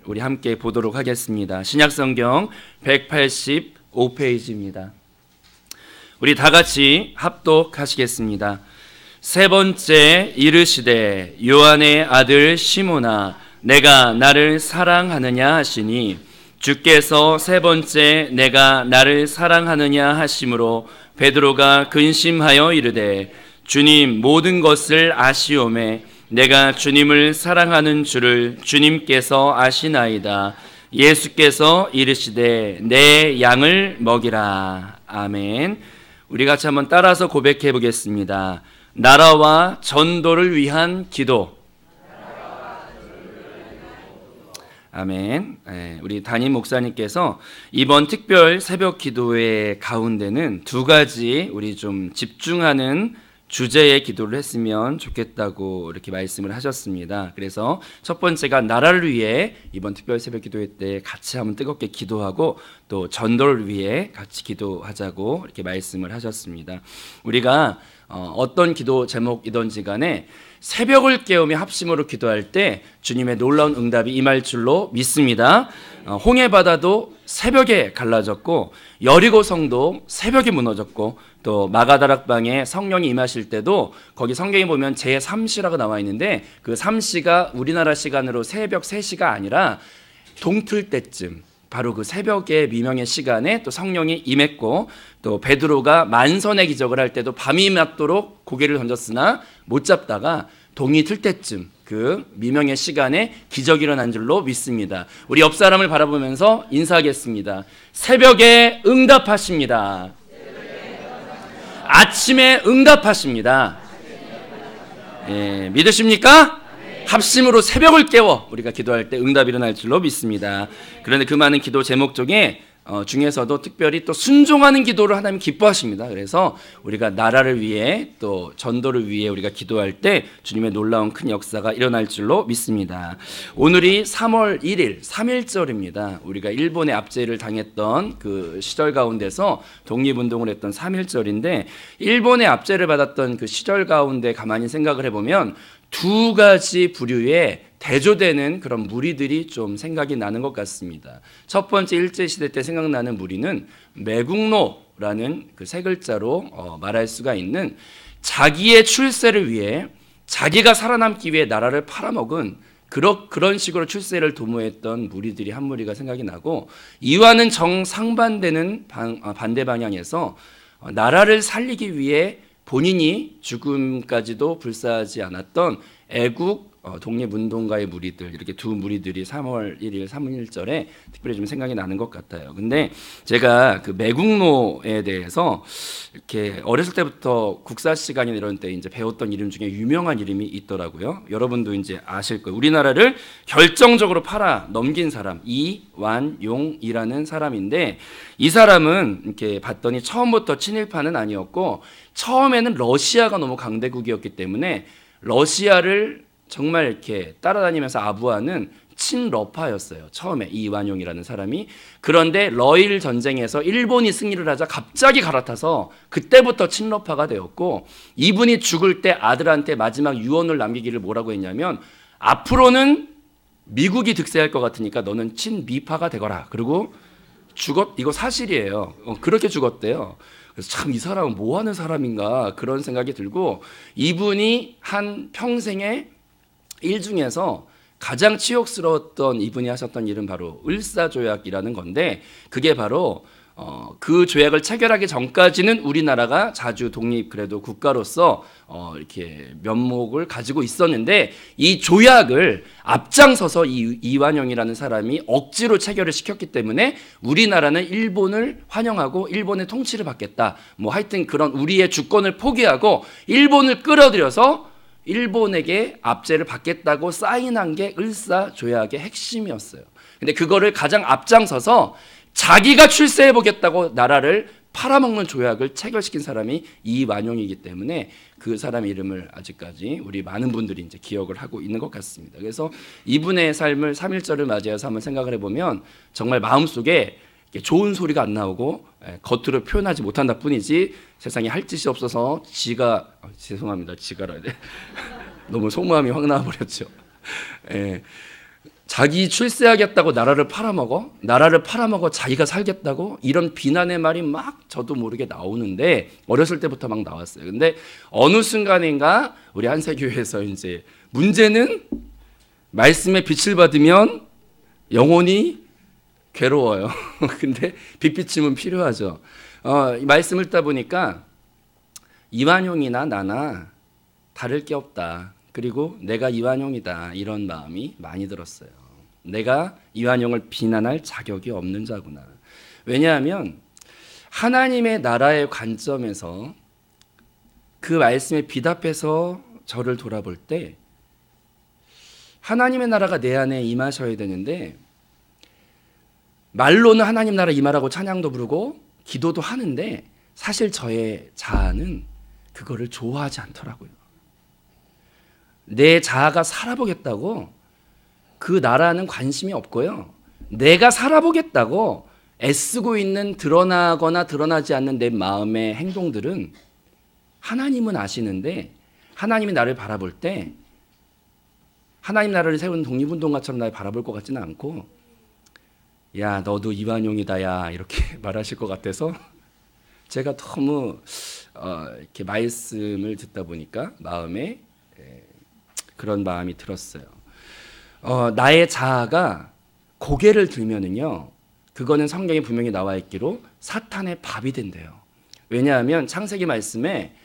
우리 함께 보도록 하겠습니다. 신약성경 185페이지입니다. 우리 다 같이 합독하시겠습니다. 세 번째 이르시되 요한의 아들 시몬아 내가 나를 사랑하느냐 하시니 주께서 세 번째 내가 나를 사랑하느냐 하심으로 베드로가 근심하여 이르되 주님 모든 것을 아시오매 내가 주님을 사랑하는 줄을 주님께서 아시나이다. 예수께서 이르시되 내 양을 먹이라. 아멘. 우리 같이 한번 따라서 고백해 보겠습니다. 나라와 전도를 위한 기도. 아멘. 우리 담임 목사님께서 이번 특별 새벽 기도회 가운데는 두 가지 우리 좀 집중하는 주제의 기도를 했으면 좋겠다고 이렇게 말씀을 하셨습니다. 그래서 첫 번째가 나라를 위해 이번 특별 새벽 기도회 때 같이 한번 뜨겁게 기도하고 또 전도를 위해 같이 기도하자고 이렇게 말씀을 하셨습니다. 우리가 어떤 기도 제목이든지 간에 새벽을 깨우며 합심으로 기도할 때 주님의 놀라운 응답이 임할 줄로 믿습니다. 홍해바다도 새벽에 갈라졌고 여리고 성도 새벽에 무너졌고 또 마가다락방에 성령이 임하실 때도 거기 성경에 보면 제3시라고 나와 있는데 그 3시가 우리나라 시간으로 새벽 3시가 아니라 동틀 때쯤 바로 그 새벽의 미명의 시간에 또 성령이 임했고 또 베드로가 만선의 기적을 할 때도 밤이 맞도록 고개를 던졌으나 못 잡다가 동이 틀 때쯤 그 미명의 시간에 기적이 일어난 줄로 믿습니다. 우리 옆 사람을 바라보면서 인사하겠습니다. 새벽에 응답하십니다. 아침에 응답하십니다. 믿으십니까? 합심으로 새벽을 깨워 우리가 기도할 때 응답이 일어날 줄로 믿습니다. 그런데 그 많은 기도 제목 중에서도 특별히 또 순종하는 기도를 하나님 기뻐하십니다. 그래서 우리가 나라를 위해 또 전도를 위해 우리가 기도할 때 주님의 놀라운 큰 역사가 일어날 줄로 믿습니다. 오늘이 3월 1일 3.1절입니다. 우리가 일본의 압제를 당했던 그 시절 가운데서 독립운동을 했던 3.1절인데 일본의 압제를 받았던 그 시절 가운데 가만히 생각을 해보면 두 가지 부류의 대조되는 그런 무리들이 좀 생각이 나는 것 같습니다. 첫 번째 일제시대 때 생각나는 무리는 매국노라는 그 세 글자로 말할 수가 있는 자기의 출세를 위해 자기가 살아남기 위해 나라를 팔아먹은 그런 식으로 출세를 도모했던 무리들이 한 무리가 생각이 나고 이와는 정상반되는 반대 방향에서 나라를 살리기 위해 본인이 죽음까지도 불사하지 않았던 애국 독립운동가의 무리들 이렇게 두 무리들이 3월 1일 3.1절에 특별히 좀 생각이 나는 것 같아요. 근데 제가 그 매국노에 대해서 이렇게 어렸을 때부터 국사 시간이나 이런 때 이제 배웠던 이름 중에 유명한 이름이 있더라고요. 여러분도 이제 아실 거예요. 우리나라를 결정적으로 팔아 넘긴 사람 이완용이라는 사람인데 이 사람은 이렇게 봤더니 처음부터 친일파는 아니었고 처음에는 러시아가 너무 강대국이었기 때문에 러시아를 정말 이렇게 따라다니면서 아부하는 친러파였어요. 처음에 이완용이라는 사람이. 그런데 러일 전쟁에서 일본이 승리를 하자 갑자기 갈아타서 그때부터 친러파가 되었고 이분이 죽을 때 아들한테 마지막 유언을 남기기를 뭐라고 했냐면 앞으로는 미국이 득세할 것 같으니까 너는 친미파가 되거라. 그리고 이거 사실이에요. 그렇게 죽었대요. 그래서 참 이 사람은 뭐 하는 사람인가 그런 생각이 들고 이분이 한 평생의 일 중에서 가장 치욕스러웠던 이분이 하셨던 일은 바로 을사조약이라는 건데 그게 바로 그 조약을 체결하기 전까지는 우리나라가 자주 독립 그래도 국가로서 이렇게 면목을 가지고 있었는데 이 조약을 앞장서서 이완용이라는 사람이 억지로 체결을 시켰기 때문에 우리나라는 일본을 환영하고 일본의 통치를 받겠다. 뭐 하여튼 그런 우리의 주권을 포기하고 일본을 끌어들여서 일본에게 압제를 받겠다고 사인한 게 을사조약의 핵심이었어요. 근데 그거를 가장 앞장서서 자기가 출세해보겠다고 나라를 팔아먹는 조약을 체결시킨 사람이 이완용이기 때문에 그 사람의 이름을 아직까지 우리 많은 분들이 이제 기억을 하고 있는 것 같습니다. 그래서 이분의 삶을 3.1절을 맞이해서 한번 생각을 해보면 정말 마음속에 좋은 소리가 안 나오고 겉으로 표현하지 못한다 뿐이지 세상에 할 짓이 없어서 죄송합니다. 지가라. 너무 속마음이 확 나와버렸죠. 자기 출세하겠다고 나라를 팔아먹어? 나라를 팔아먹어 자기가 살겠다고? 이런 비난의 말이 막 저도 모르게 나오는데 어렸을 때부터 막 나왔어요. 근데 어느 순간인가 우리 한세교회에서 이제 문제는 말씀의 빛을 받으면 영혼이 괴로워요. 근데 빛비침은 필요하죠. 이 말씀을 읽다 보니까 이완용이나 나나 다를 게 없다. 그리고 내가 이완용이다. 이런 마음이 많이 들었어요. 내가 이완용을 비난할 자격이 없는 자구나. 왜냐하면 하나님의 나라의 관점에서 그 말씀에 비답해서 저를 돌아볼 때 하나님의 나라가 내 안에 임하셔야 되는데 말로는 하나님 나라 임하라고 찬양도 부르고 기도도 하는데 사실 저의 자아는 그거를 좋아하지 않더라고요. 내 자아가 살아보겠다고 그 나라는 관심이 없고요. 내가 살아보겠다고 애쓰고 있는 드러나거나 드러나지 않는 내 마음의 행동들은 하나님은 아시는데 하나님이 나를 바라볼 때 하나님 나라를 세우는 독립운동가처럼 나를 바라볼 것 같지는 않고 야 너도 이완용이다 야 이렇게 말하실 것 같아서 제가 너무 이렇게 말씀을 듣다 보니까 마음에 그런 마음이 들었어요. 나의 자아가 고개를 들면은요, 그거는 성경에 분명히 나와 있기로 사탄의 밥이 된대요. 왜냐하면 창세기 말씀에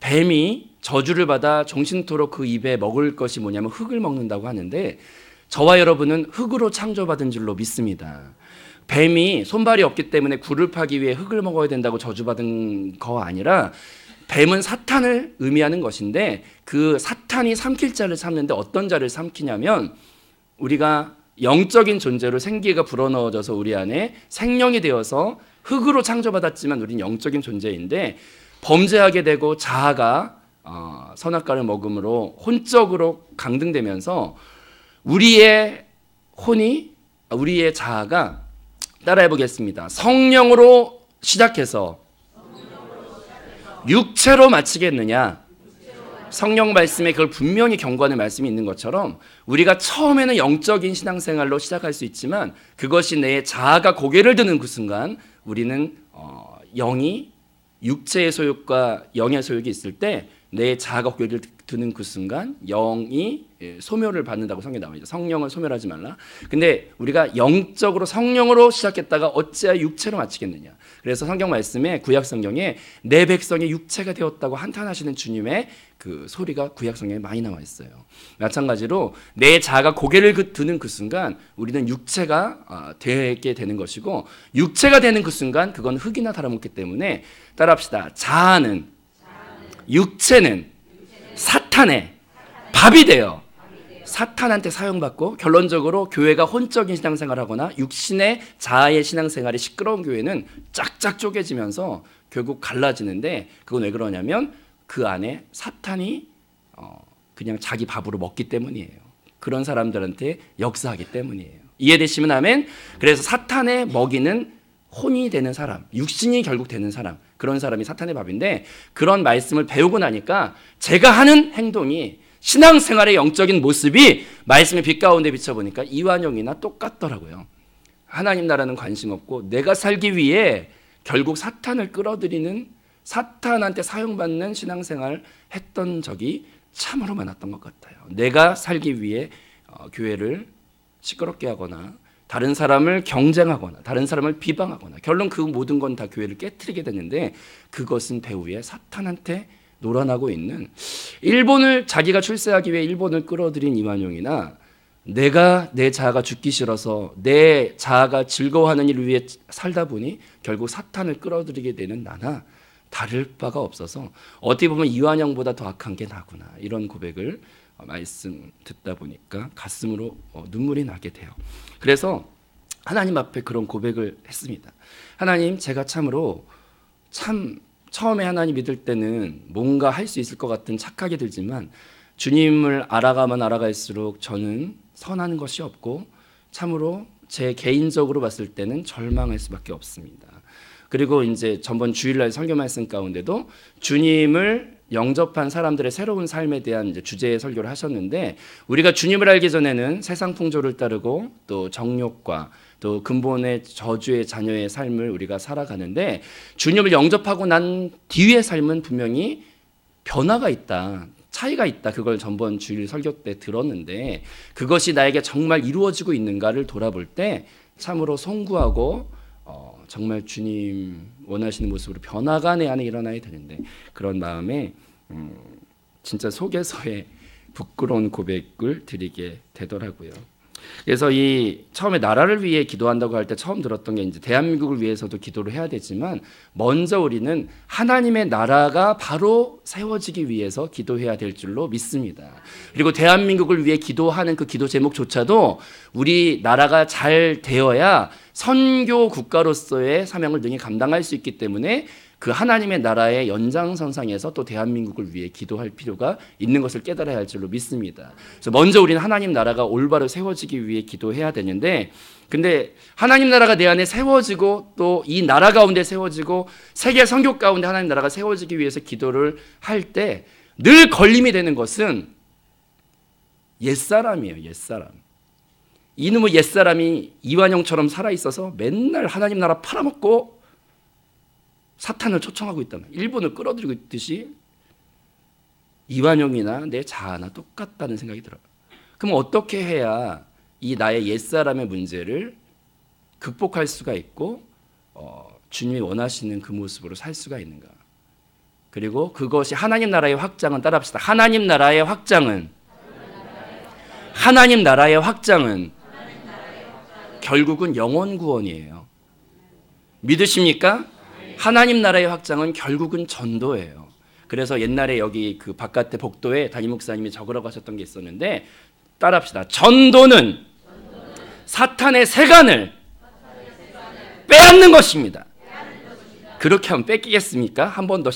뱀이 저주를 받아 종신토록 그 입에 먹을 것이 뭐냐면 흙을 먹는다고 하는데 저와 여러분은 흙으로 창조받은 줄로 믿습니다. 뱀이 손발이 없기 때문에 굴을 파기 위해 흙을 먹어야 된다고 저주받은 거 아니라 뱀은 사탄을 의미하는 것인데 그 사탄이 삼킬 자를 삼는데 어떤 자를 삼키냐면 우리가 영적인 존재로 생기가 불어넣어져서 우리 안에 생명이 되어서 흙으로 창조받았지만 우리는 영적인 존재인데 범죄하게 되고 자아가 선악과를 먹음으로 혼적으로 강등되면서 우리의 자아가 따라해 보겠습니다. 성령으로 시작해서 육체로 마치겠느냐? 성령 말씀에 그걸 분명히 경고하는 말씀이 있는 것처럼 우리가 처음에는 영적인 신앙생활로 시작할 수 있지만 그것이 내 자아가 고개를 드는 그 순간 우리는 영이 육체의 소욕과 영의 소욕이 있을 때 내 자아가 고개를 드는 그 순간 영이 소멸을 받는다고 성경에 나와 있죠. 성령을 소멸하지 말라. 근데 우리가 영적으로 성령으로 시작했다가 어찌하여 육체로 마치겠느냐. 그래서 성경 말씀에 구약 성경에 내 백성이 육체가 되었다고 한탄하시는 주님의 그 소리가 구약 성경에 많이 나와 있어요. 마찬가지로 내 자아가 고개를 드는 그 순간 우리는 육체가 되게 되는 것이고 육체가 되는 그 순간 그건 흙이나 다름없기 때문에 따라합시다. 자아는 육체는 사탄의 밥이 돼요. 사탄한테 사용받고 결론적으로 교회가 혼적인 신앙생활하거나 육신의 자아의 신앙생활이 시끄러운 교회는 짝짝 쪼개지면서 결국 갈라지는데 그건 왜 그러냐면 그 안에 사탄이 그냥 자기 밥으로 먹기 때문이에요. 그런 사람들한테 역사하기 때문이에요. 이해되시면 아멘. 그래서 사탄의 먹이는 혼이 되는 사람, 육신이 결국 되는 사람, 그런 사람이 사탄의 밥인데 그런 말씀을 배우고 나니까 제가 하는 행동이 신앙생활의 영적인 모습이 말씀의 빛 가운데 비춰보니까 이완용이나 똑같더라고요. 하나님 나라는 관심 없고 내가 살기 위해 결국 사탄을 끌어들이는 사탄한테 사용받는 신앙생활 했던 적이 참으로 많았던 것 같아요. 내가 살기 위해 교회를 시끄럽게 하거나 다른 사람을 경쟁하거나 다른 사람을 비방하거나 결론 그 모든 건 다 교회를 깨트리게 되는데 그것은 배후에 사탄한테 놀아나고 있는 자기가 출세하기 위해 일본을 끌어들인 이완용이나 내가 내 자아가 죽기 싫어서 내 자아가 즐거워하는 일을 위해 살다 보니 결국 사탄을 끌어들이게 되는 나나 다를 바가 없어서 어떻게 보면 이완용보다 더 악한 게 나구나 이런 고백을 말씀 듣다 보니까 가슴으로 눈물이 나게 돼요. 그래서 하나님 앞에 그런 고백을 했습니다. 하나님, 제가 참으로 처음에 하나님 믿을 때는 뭔가 할 수 있을 것 같은 착하게 들지만 주님을 알아가면 알아갈수록 저는 선한 것이 없고 참으로 제 개인적으로 봤을 때는 절망할 수밖에 없습니다. 그리고 이제 전번 주일날 설교 말씀 가운데도 주님을 영접한 사람들의 새로운 삶에 대한 이제 주제의 설교를 하셨는데, 우리가 주님을 알기 전에는 세상 풍조를 따르고 또 정욕과 또 근본의 저주의 자녀의 삶을 우리가 살아가는데, 주님을 영접하고 난 뒤의 삶은 분명히 변화가 있다, 차이가 있다. 그걸 전번 주일 설교 때 들었는데, 그것이 나에게 정말 이루어지고 있는가를 돌아볼 때 참으로 송구하고 정말 주님 원하시는 모습으로 변화가 내 안에 일어나야 되는데, 그런 마음에 진짜 속에서의 부끄러운 고백을 드리게 되더라고요. 그래서 이 처음에 나라를 위해 기도한다고 할 때 처음 들었던 게, 이제 대한민국을 위해서도 기도를 해야 되지만 먼저 우리는 하나님의 나라가 바로 세워지기 위해서 기도해야 될 줄로 믿습니다. 그리고 대한민국을 위해 기도하는 그 기도 제목조차도 우리 나라가 잘 되어야 선교 국가로서의 사명을 능히 감당할 수 있기 때문에 그 하나님의 나라의 연장선상에서 또 대한민국을 위해 기도할 필요가 있는 것을 깨달아야 할 줄로 믿습니다. 그래서 먼저 우리는 하나님 나라가 올바로 세워지기 위해 기도해야 되는데, 근데 하나님 나라가 내 안에 세워지고 또 이 나라 가운데 세워지고 세계 선교 가운데 하나님 나라가 세워지기 위해서 기도를 할 때 늘 걸림이 되는 것은 옛사람이에요. 옛사람. 이놈의 옛사람이 이완용처럼 살아있어서 맨날 하나님 나라 팔아먹고 사탄을 초청하고 있단 말이에요. 일본을 끌어들이고 있듯이 이완용이나 내 자아나 똑같다는 생각이 들어요. 그럼 어떻게 해야 이 나의 옛사람의 문제를 극복할 수가 있고 주님이 원하시는 그 모습으로 살 수가 있는가? 그리고 그것이 하나님 나라의 확장은, 따라합시다. 하나님 나라의 확장은 결국은 영혼 구원이에요. 믿으십니까? 하나님 나라의 확장은 결국은 전도예요. 그래서 옛날에 여기 그 바깥에 복도에 담임 목사님이 적으라고 하셨던 게 있었는데, 따라합시다. 전도는 사탄의 세간을 빼앗는 것입니다. 그렇게 하면 뺏기겠습니까? 한 번 더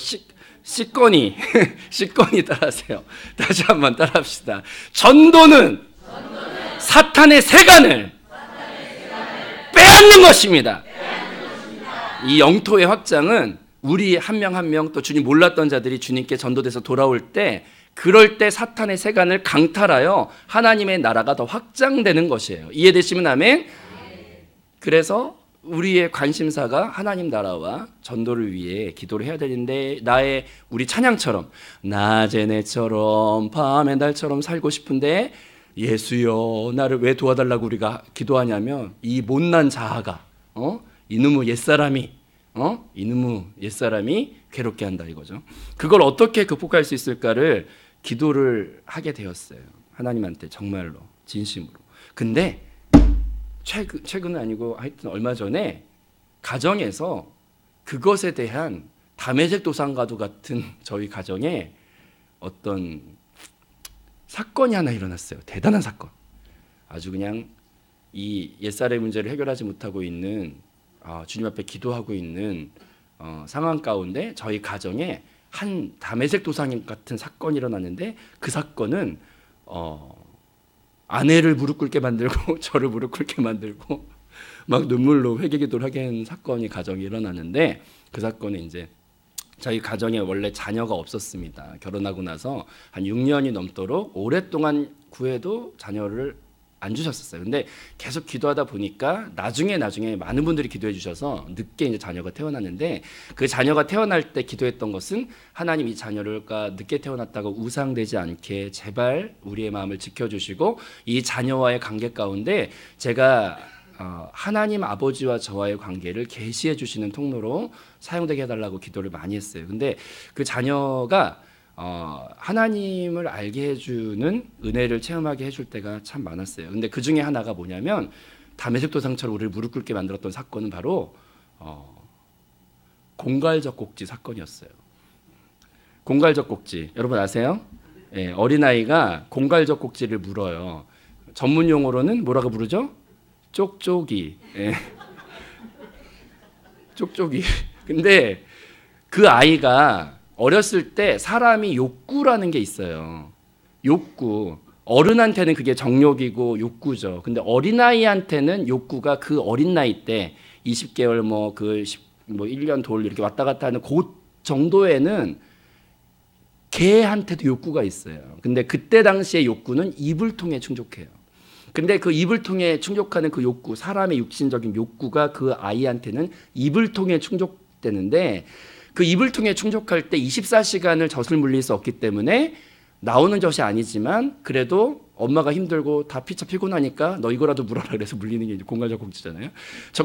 시꺼니 따라하세요. 다시 한번 따라합시다. 전도는 사탄의 세간을 빼앗는 것입니다. 이 영토의 확장은 우리 한 명 한 명, 또 주님 몰랐던 자들이 주님께 전도돼서 돌아올 때, 그럴 때 사탄의 세간을 강탈하여 하나님의 나라가 더 확장되는 것이에요. 이해되시면 아멘? 그래서 우리의 관심사가 하나님 나라와 전도를 위해 기도를 해야 되는데, 우리 찬양처럼 낮에 내처럼 밤에 달처럼 살고 싶은데 예수여 나를 왜 도와달라고 우리가 기도하냐면, 이 못난 자아가 이놈의 옛사람이 괴롭게 한다 이거죠. 그걸 어떻게 극복할 수 있을까를 기도를 하게 되었어요. 하나님한테 정말로 진심으로. 근데 최근은 아니고 하여튼 얼마 전에 가정에서 그것에 대한 담에색 도상과도 같은 저희 가정에 어떤 사건이 하나 일어났어요. 대단한 사건. 아주 그냥 이 옛사람의 문제를 해결하지 못하고 있는, 주님 앞에 기도하고 있는 상황 가운데 저희 가정에 한 담에색 도상 같은 사건이 일어났는데, 그 사건은 아내를 무릎 꿇게 만들고 저를 무릎 꿇게 만들고 막 눈물로 회개기도를 하게 한 사건이 가정에 일어났는데, 그 사건은 이제 저희 가정에 원래 자녀가 없었습니다. 결혼하고 나서 한 6년이 넘도록 오랫동안 구해도 자녀를 안 주셨었어요. 근데 계속 기도하다 보니까 나중에 많은 분들이 기도해 주셔서 늦게 이제 자녀가 태어났는데, 그 자녀가 태어날 때 기도했던 것은, 하나님 이 자녀가 늦게 태어났다고 우상되지 않게 제발 우리의 마음을 지켜주시고 이 자녀와의 관계 가운데 제가 하나님 아버지와 저와의 관계를 계시해 주시는 통로로 사용되게 해달라고 기도를 많이 했어요. 근데 그 자녀가 하나님을 알게 해주는 은혜를 체험하게 해줄 때가 참 많았어요. 근데 그 중에 하나가 뭐냐면, 담에색 도상처럼 우리를 무릎 꿇게 만들었던 사건은 바로 공갈젖꼭지 사건이었어요. 공갈젖꼭지 여러분 아세요? 예, 어린아이가 공갈젖꼭지를 물어요. 전문 용어로는 뭐라고 부르죠? 쪽쪽이. 예. 쪽쪽이. 근데 그 아이가 어렸을 때 사람이 욕구라는 게 있어요. 욕구. 어른한테는 그게 정욕이고 욕구죠. 근데 어린아이한테는 욕구가 그 어린 나이 때 20개월 뭐 1년 돌 이렇게 왔다 갔다 하는 그 정도에는 개한테도 욕구가 있어요. 근데 그때 당시의 욕구는 입을 통해 충족해요. 근데 그 입을 통해 충족하는 그 욕구, 사람의 육신적인 욕구가 그 아이한테는 입을 통해 충족되는데, 그 입을 통해 충족할 때 24시간을 젖을 물릴 수 없기 때문에 나오는 젖이 아니지만 그래도 엄마가 힘들고 다 피차 피곤하니까 너 이거라도 물어라 그래서 물리는 게 이제 공갈젖꼭지잖아요.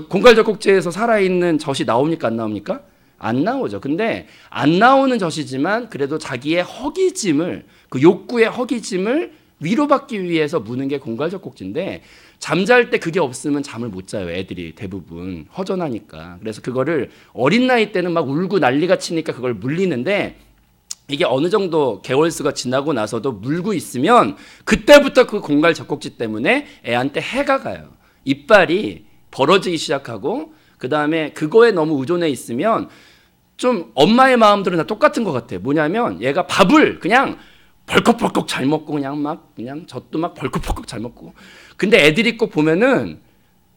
공갈젖꼭지에서 살아있는 젖이 나옵니까 안 나옵니까? 안 나오죠. 근데 안 나오는 젖이지만 그래도 자기의 허기짐을, 그 욕구의 허기짐을 위로받기 위해서 무는 게 공갈젖꼭지인데, 잠잘 때 그게 없으면 잠을 못 자요. 애들이 대부분 허전하니까. 그래서 그거를 어린 나이 때는 막 울고 난리가 치니까 그걸 물리는데, 이게 어느 정도 개월수가 지나고 나서도 물고 있으면 그때부터 그 공갈젖꼭지 때문에 애한테 해가 가요. 이빨이 벌어지기 시작하고, 그 다음에 그거에 너무 의존해 있으면 좀 엄마의 마음들은 다 똑같은 것 같아요. 뭐냐면 얘가 밥을 그냥 벌컥벌컥 잘 먹고 그냥 젖도 막 벌컥벌컥 잘 먹고. 근데 애들이 꼭 보면은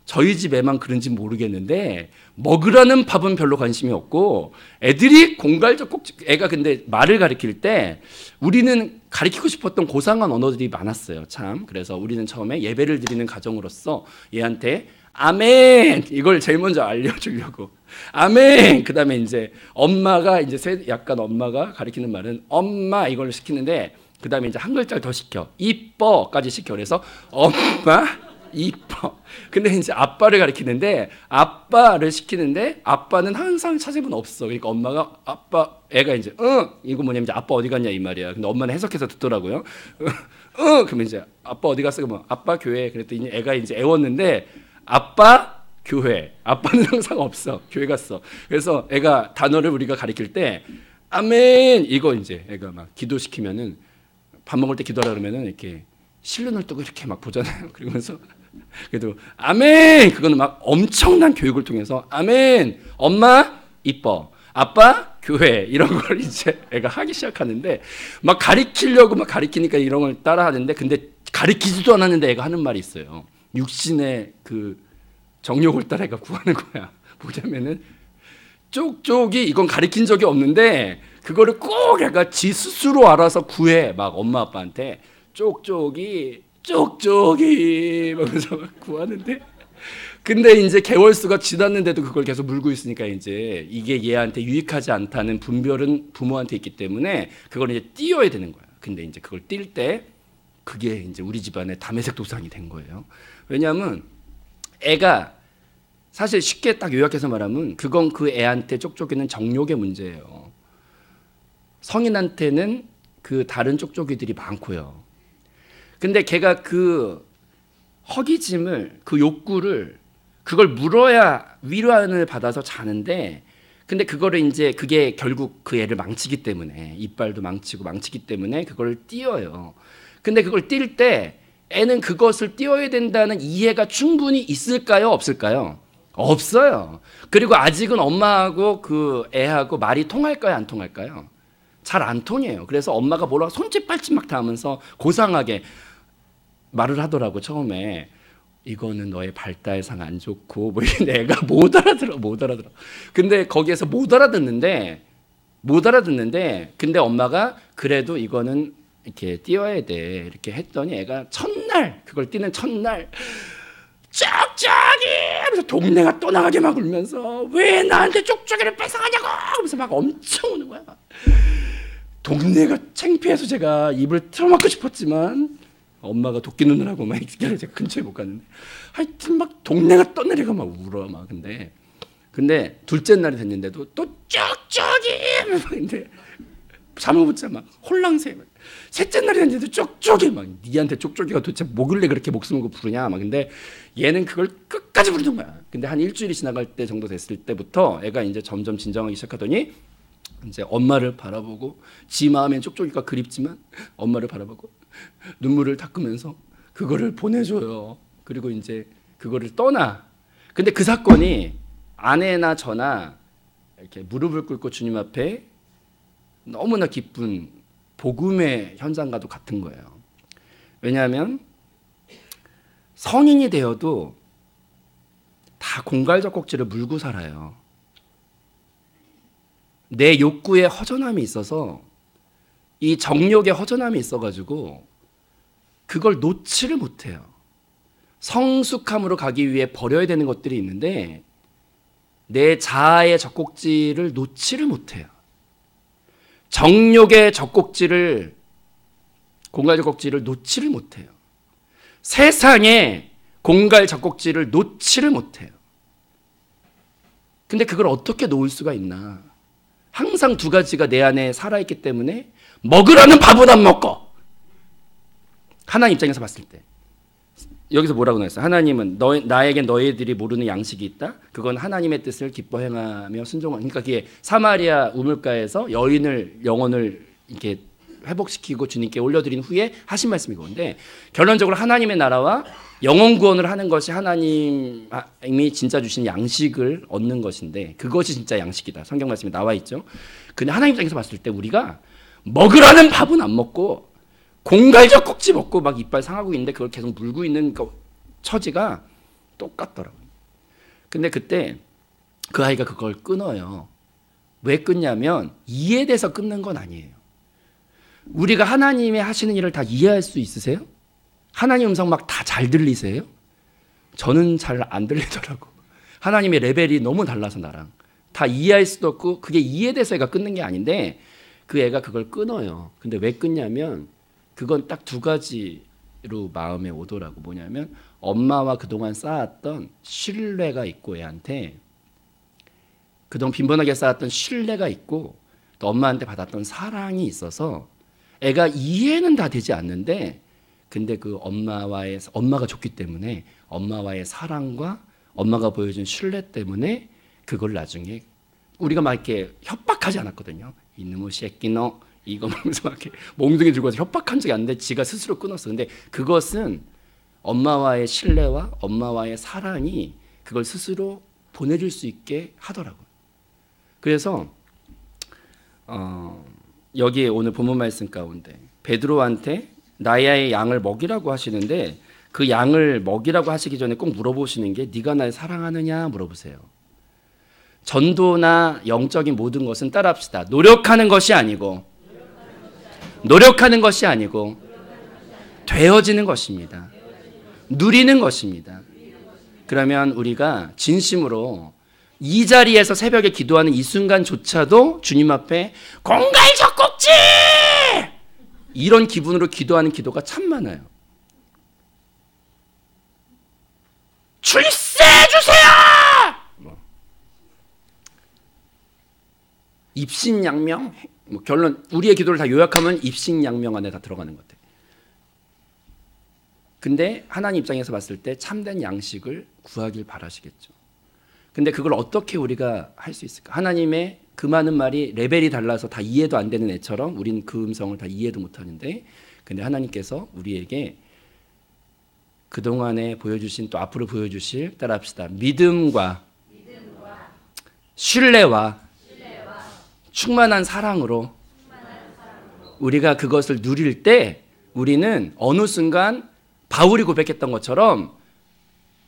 저희 집 애만 그런지 모르겠는데 먹으라는 밥은 별로 관심이 없고, 애들이 공갈젖꼭지, 애가 근데 말을 가리킬 때 우리는 가리키고 싶었던 고상한 언어들이 많았어요. 참. 그래서 우리는 처음에 예배를 드리는 가정으로서 얘한테 아멘 이걸 제일 먼저 알려주려고 아멘. 그 다음에 이제 엄마가 이제 약간 엄마가 가리키는 말은 엄마 이걸 시키는데, 그 다음에 이제 한 글자를 더 시켜 이뻐까지 시켜. 그래서 엄마 이뻐. 근데 이제 아빠를 가리키는데 아빠를 시키는데 아빠는 항상 찾으면 없어. 그러니까 엄마가 아빠, 애가 이제 이거 뭐냐면 이제 아빠 어디 갔냐 이 말이야. 근데 엄마는 해석해서 듣더라고요. 그러면 이제 아빠 어디 갔어? 그러면 아빠 교회. 그랬더니 애가 이제 애웠는데 아빠 교회. 아빠는 항상 없어. 교회 갔어. 그래서 애가 단어를 우리가 가리킬 때 아멘 이거 이제 애가 막 기도시키면은 밥 먹을 때 기도하라 그러면은 이렇게 실눈을 뜨고 이렇게 막 보잖아요. 그러면서 그래도 아멘 그거는 막 엄청난 교육을 통해서 아멘 엄마 이뻐 아빠 교회 이런 걸 이제 애가 하기 시작하는데, 막 가리키려고 막 가리키니까 이런 걸 따라 하는데, 근데 가리키지도 않았는데 애가 하는 말이 있어요. 육신의 그 정욕을 따라 애가 구하는 거야. 뭐냐면은 쪽쪽이, 이건 가리킨 적이 없는데 그거를 꼭 애가 지 스스로 알아서 구해. 막 엄마 아빠한테 쪽쪽이 하면서 막 구하는데, 근데 이제 개월수가 지났는데도 그걸 계속 물고 있으니까 이제 이게 얘한테 유익하지 않다는 분별은 부모한테 있기 때문에 그걸 이제 띄워야 되는 거야. 근데 이제 그걸 띌 때 그게 이제 우리 집안의 담에색 도상이 된 거예요. 왜냐하면 애가 사실 쉽게 딱 요약해서 말하면 그건 그 애한테 쪽쪽이는 정욕의 문제예요. 성인한테는 그 다른 쪽쪽이들이 많고요. 근데 걔가 그 허기짐을, 그 욕구를, 그걸 물어야 위로를 받아서 자는데, 근데 그거를 이제 그게 결국 그 애를 망치기 때문에, 이빨도 망치기 때문에 그걸 띄어요. 근데 그걸 띌 때 애는 그것을 띄어야 된다는 이해가 충분히 있을까요? 없을까요? 없어요. 그리고 아직은 엄마하고 그 애하고 말이 통할까요? 안 통할까요? 잘 안 통해요. 그래서 엄마가 뭐라고 손짓발짓 막 다 하면서 고상하게 말을 하더라고. 처음에 이거는 너의 발달상 안 좋고 뭐 이런데 애가 못 알아들어. 근데 거기에서 못 알아듣는데 근데 엄마가 그래도 이거는 이렇게 띄워야 돼 이렇게 했더니 애가 첫날, 그걸 띄는 첫날 쪽쪽이 하면서 동네가 떠나가게 막 울면서 왜 나한테 쪽쪽이를 뺏어가냐고 하면서 막 엄청 우는 거야. 동네가 창피해서 제가 입을 틀어막고 싶었지만 엄마가 도끼 눈을 하고 막 제가 근처에 못 갔는데, 하여튼 막 동네가 떠내려가 막 울어 막. 근데 둘째 날이 됐는데도 또 쪽쪽이 근데 잠을 못 자 막 홀랑새. 셋째 날이 됐는데도 쪽쪽이 막. 니한테 쪽쪽이가 도대체 뭐길래 그렇게 목숨 걸고 부르냐 막. 근데 얘는 그걸 끝까지 부르는 거야. 근데 한 일주일이 지나갈 때 정도 됐을 때부터 애가 이제 점점 진정하기 시작하더니 이제 엄마를 바라보고, 지 마음엔 쪽쪽이가 그립지만 엄마를 바라보고 눈물을 닦으면서 그거를 보내줘요. 그리고 이제 그거를 떠나. 근데 그 사건이 아내나 저나 이렇게 무릎을 꿇고 주님 앞에 너무나 기쁜 복음의 현장과도 같은 거예요. 왜냐하면 성인이 되어도 다 공갈젖꼭지를 물고 살아요. 내 욕구에 허전함이 있어서 이 정욕에 허전함이 있어가지고 그걸 놓지를 못해요. 성숙함으로 가기 위해 버려야 되는 것들이 있는데 내 자아의 젖꼭지를 놓지를 못해요. 정욕의 젖꼭지를, 공갈 젖꼭지를 놓지를 못해요. 세상에 공갈 젖꼭지를 놓지를 못해요. 근데 그걸 어떻게 놓을 수가 있나? 항상 두 가지가 내 안에 살아있기 때문에 먹으라는 밥은 안 먹고, 하나님 입장에서 봤을 때 여기서 뭐라고 나왔어요? 하나님은 나에겐 너희들이 모르는 양식이 있다. 그건 하나님의 뜻을 기뻐 행하며 순종하는. 그러니까 그게 사마리아 우물가에서 여인을 영혼을 이렇게 회복시키고 주님께 올려드린 후에 하신 말씀이 그건데, 결론적으로 하나님의 나라와 영혼 구원을 하는 것이 하나님이 진짜 주신 양식을 얻는 것인데, 그것이 진짜 양식이다. 성경 말씀에 나와 있죠. 근데 하나님 입장에서 봤을 때 우리가 먹으라는 밥은 안 먹고 공갈적 꼭지 먹고 막 이빨 상하고 있는데 그걸 계속 물고 있는 처지가 똑같더라고요. 근데 그때 그 아이가 그걸 끊어요. 왜 끊냐면 이해돼서 끊는 건 아니에요. 우리가 하나님이 하시는 일을 다 이해할 수 있으세요? 하나님 음성 막 다 잘 들리세요? 저는 잘 안 들리더라고. 하나님의 레벨이 너무 달라서 나랑. 다 이해할 수도 없고 그게 이해돼서 애가 끊는 게 아닌데 그 애가 그걸 끊어요. 근데 왜 끊냐면 그건 딱 두 가지로 마음에 오더라고. 뭐냐면 엄마와 그동안 쌓았던 신뢰가 있고 애한테 그동안 빈번하게 쌓았던 신뢰가 있고 또 엄마한테 받았던 사랑이 있어서 애가 이해는 다 되지 않는데 근데 그 엄마가 좋기 때문에 엄마와의 사랑과 엄마가 보여준 신뢰 때문에 그걸 나중에 우리가 막 이렇게 협박하지 않았거든요. 이놈의 새끼 너 이거 하면서 막 이렇게 몽둥이 들고 와서 협박한 적이 없는데 지가 스스로 끊었어. 근데 그것은 엄마와의 신뢰와 엄마와의 사랑이 그걸 스스로 보내줄 수 있게 하더라고요. 그래서 여기에 오늘 본문 말씀 가운데 베드로한테 나의 양을 먹이라고 하시는데 그 양을 먹이라고 하시기 전에 꼭 물어보시는 게 네가 날 사랑하느냐 물어보세요. 전도나 영적인 모든 것은 따라합시다. 노력하는 것이 아니고 되어지는 것입니다. 누리는 것입니다. 그러면 우리가 진심으로 이 자리에서 새벽에 기도하는 이 순간조차도 주님 앞에 공갈적 꼭지! 이런 기분으로 기도하는 기도가 참 많아요. 출세해주세요! 입신양명? 결론 우리의 기도를 다 요약하면 입신양명 안에 다 들어가는 것 같아요. 근데 하나님 입장에서 봤을 때 참된 양식을 구하길 바라시겠죠. 근데 그걸 어떻게 우리가 할 수 있을까? 하나님의 그 많은 말이 레벨이 달라서 다 이해도 안 되는 애처럼 우린 그 음성을 다 이해도 못하는데 근데 하나님께서 우리에게 그동안에 보여주신 또 앞으로 보여주실 따라합시다. 믿음과 신뢰와 충만한 사랑으로 우리가 그것을 누릴 때 우리는 어느 순간 바울이 고백했던 것처럼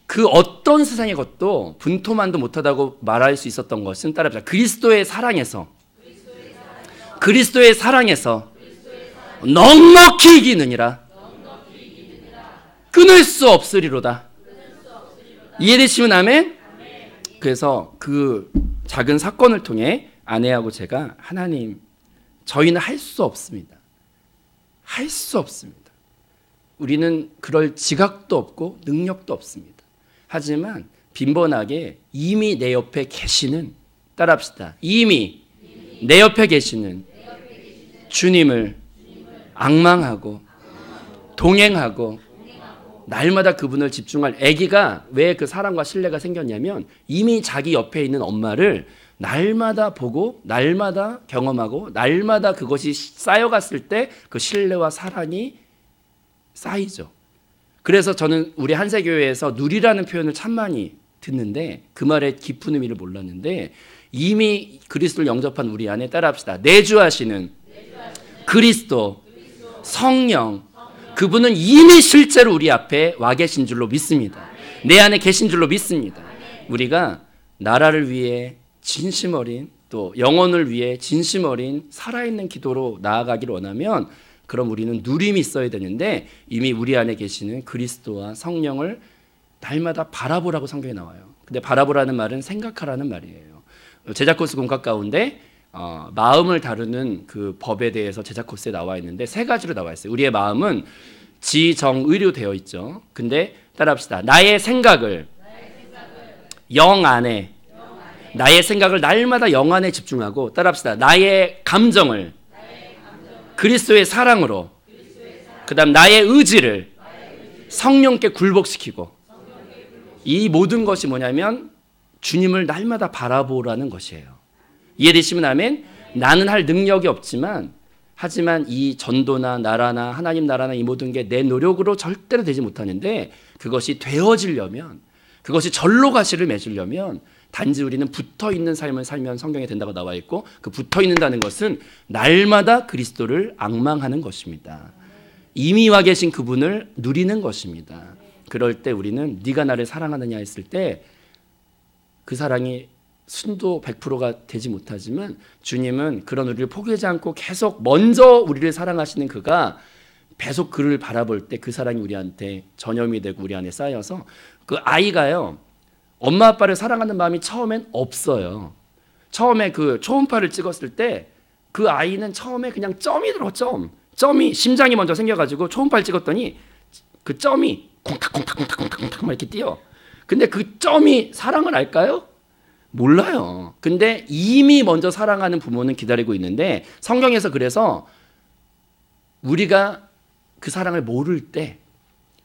그 어떤 세상의 것도 분토만도 못하다고 말할 수 있었던 것은 따라합시다. 그리스도의 사랑에서 넉넉히 이기느니라. 끊을 수 없으리로다. 이해되시면 아멘? 그래서 그 작은 사건을 통해 아내하고 제가 하나님 저희는 할 수 없습니다. 할 수 없습니다. 우리는 그럴 지각도 없고 능력도 없습니다. 하지만 빈번하게 이미 내 옆에 계시는 따라합시다. 이미 내 옆에 계시는 주님을 앙망하고 동행하고 날마다 그분을 집중할 아기가 왜 그 사랑과 신뢰가 생겼냐면 이미 자기 옆에 있는 엄마를 날마다 보고 날마다 경험하고 날마다 그것이 쌓여갔을 때 그 신뢰와 사랑이 쌓이죠. 그래서 저는 우리 한세교회에서 누리라는 표현을 참 많이 듣는데 그 말의 깊은 의미를 몰랐는데 이미 그리스도를 영접한 우리 안에 따라합시다. 내주하시는 그리스도 성령 그분은 이미 실제로 우리 앞에 와 계신 줄로 믿습니다. 내 안에 계신 줄로 믿습니다. 우리가 나라를 위해 진심 어린 또 영혼을 위해 진심 어린 살아있는 기도로 나아가기를 원하면 그럼 우리는 누림이 있어야 되는데 이미 우리 안에 계시는 그리스도와 성령을 날마다 바라보라고 성경에 나와요. 근데 바라보라는 말은 생각하라는 말이에요. 제자 코스 공학 가운데 마음을 다루는 그 법에 대해서 제자 코스에 나와 있는데 세 가지로 나와 있어요. 우리의 마음은 지정의로 되어 있죠. 근데 따라합시다. 나의 생각을 영 안에, 나의 생각을 날마다 영 안에 집중하고, 따라합시다. 나의 감정을 그리스도의 사랑으로, 그 다음 나의 의지를 성령께 굴복시키고, 이 모든 것이 뭐냐면 주님을 날마다 바라보라는 것이에요. 이해되시면 아멘? 나는 할 능력이 없지만, 하지만 이 전도나 나라나 하나님 나라나 이 모든 게 내 노력으로 절대로 되지 못하는데, 그것이 되어지려면, 그것이 절로 가시를 맺으려면 단지 우리는 붙어있는 삶을 살면 성경에 된다고 나와 있고, 그 붙어있는다는 것은 날마다 그리스도를 앙망하는 것입니다. 이미 와 계신 그분을 누리는 것입니다. 그럴 때 우리는 네가 나를 사랑하느냐 했을 때 그 사랑이 순도 100%가 되지 못하지만 주님은 그런 우리를 포기하지 않고 계속 먼저 우리를 사랑하시는 그가 계속 그를 바라볼 때 그 사랑이 우리한테 전염이 되고 우리 안에 쌓여서 그 아이가요, 엄마 아빠를 사랑하는 마음이 처음엔 없어요. 처음에 그 초음파를 찍었을 때 그 아이는 처음에 그냥 점이 들어, 점이 심장이 먼저 생겨가지고 초음파를 찍었더니 그 점이 콩닥콩닥콩닥콩닥 막 이렇게 뛰어. 근데 그 점이 사랑을 알까요? 몰라요. 근데 이미 먼저 사랑하는 부모는 기다리고 있는데, 성경에서 그래서 우리가 그 사랑을 모를 때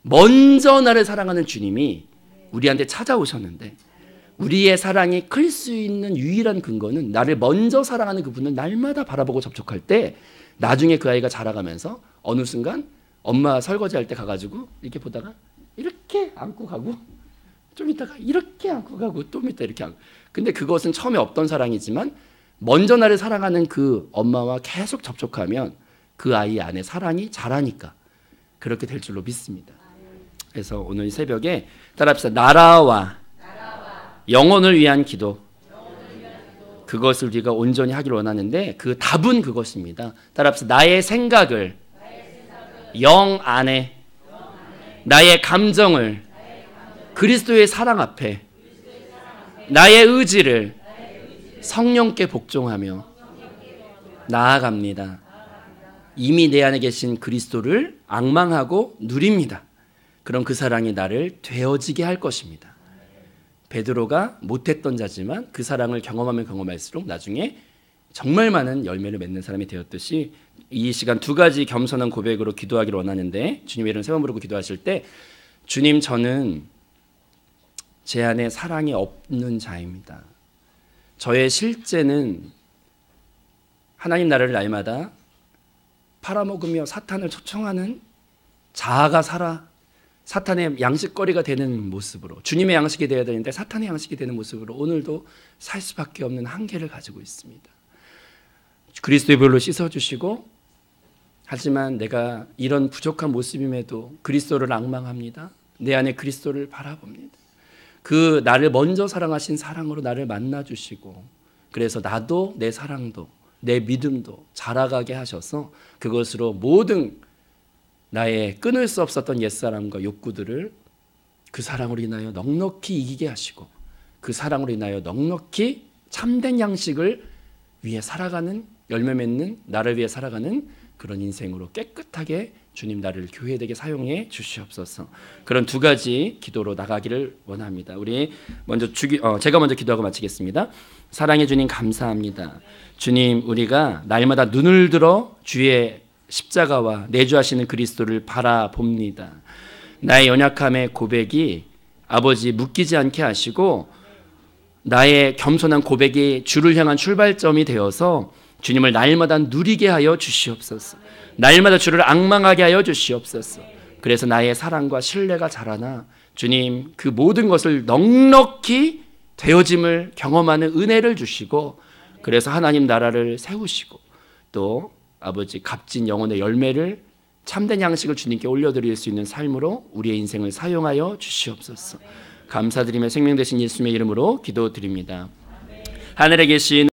먼저 나를 사랑하는 주님이 우리한테 찾아오셨는데, 우리의 사랑이 클 수 있는 유일한 근거는 나를 먼저 사랑하는 그분을 날마다 바라보고 접촉할 때, 나중에 그 아이가 자라가면서 어느 순간 엄마 설거지할 때 가가지고 이렇게 보다가 이렇게 안고 가고, 좀 이따가 이렇게 안고 가고, 또 이따 이렇게 안고. 근데 그것은 처음에 없던 사랑이지만 먼저 나를 사랑하는 그 엄마와 계속 접촉하면 그 아이 안에 사랑이 자라니까 그렇게 될 줄로 믿습니다. 그래서 오늘 새벽에 따라합시다. 나라와 영혼을 위한 기도. 그것을 우리가 온전히 하기를 원하는데 그 답은 그것입니다. 따라합시다. 나의 생각을 영 안에, 나의 감정을 그리스도의 사랑 앞에, 나의 의지를 성령께 복종하며 나아갑니다. 이미 내 안에 계신 그리스도를 앙망하고 누립니다. 그럼 그 사랑이 나를 되어지게 할 것입니다. 베드로가 못했던 자지만 그 사랑을 경험하면 경험할수록 나중에 정말 많은 열매를 맺는 사람이 되었듯이, 이 시간 두 가지 겸손한 고백으로 기도하기를 원하는데, 주님의 이름 세 번 부르고 기도하실 때, 주님, 저는 제 안에 사랑이 없는 자입니다. 저의 실제는 하나님 나라를 날마다 팔아먹으며 사탄을 초청하는 자아가 살아 사탄의 양식거리가 되는 모습으로, 주님의 양식이 되어야 되는데 사탄의 양식이 되는 모습으로 오늘도 살 수밖에 없는 한계를 가지고 있습니다. 그리스도의 보혈로 씻어주시고, 하지만 내가 이런 부족한 모습임에도 그리스도를 앙망합니다. 내 안에 그리스도를 바라봅니다. 그 나를 먼저 사랑하신 사랑으로 나를 만나주시고, 그래서 나도 내 사랑도 내 믿음도 자라가게 하셔서 그것으로 모든 나의 끊을 수 없었던 옛사람과 욕구들을 그 사랑으로 인하여 넉넉히 이기게 하시고, 그 사랑으로 인하여 넉넉히 참된 양식을 위해 살아가는, 열매 맺는, 나를 위해 살아가는 그런 인생으로 깨끗하게 주님 나를 교회되게 사용해 주시옵소서. 그런 두 가지 기도로 나가기를 원합니다. 우리 먼저 제가 먼저 기도하고 마치겠습니다. 사랑해 주님 감사합니다. 주님, 우리가 날마다 눈을 들어 주의 십자가와 내주하시는 그리스도를 바라봅니다. 나의 연약함의 고백이 아버지 묶이지 않게 하시고, 나의 겸손한 고백이 주를 향한 출발점이 되어서 주님을 날마다 누리게 하여 주시옵소서. 날마다 주를 앙망하게 하여 주시옵소서. 그래서 나의 사랑과 신뢰가 자라나 주님 그 모든 것을 넉넉히 되어짐을 경험하는 은혜를 주시고, 그래서 하나님 나라를 세우시고, 또 아버지 값진 영혼의 열매를, 참된 양식을 주님께 올려드릴 수 있는 삶으로 우리의 인생을 사용하여 주시옵소서. 감사드리며 생명 되신 예수님의 이름으로 기도드립니다. 하늘에 계신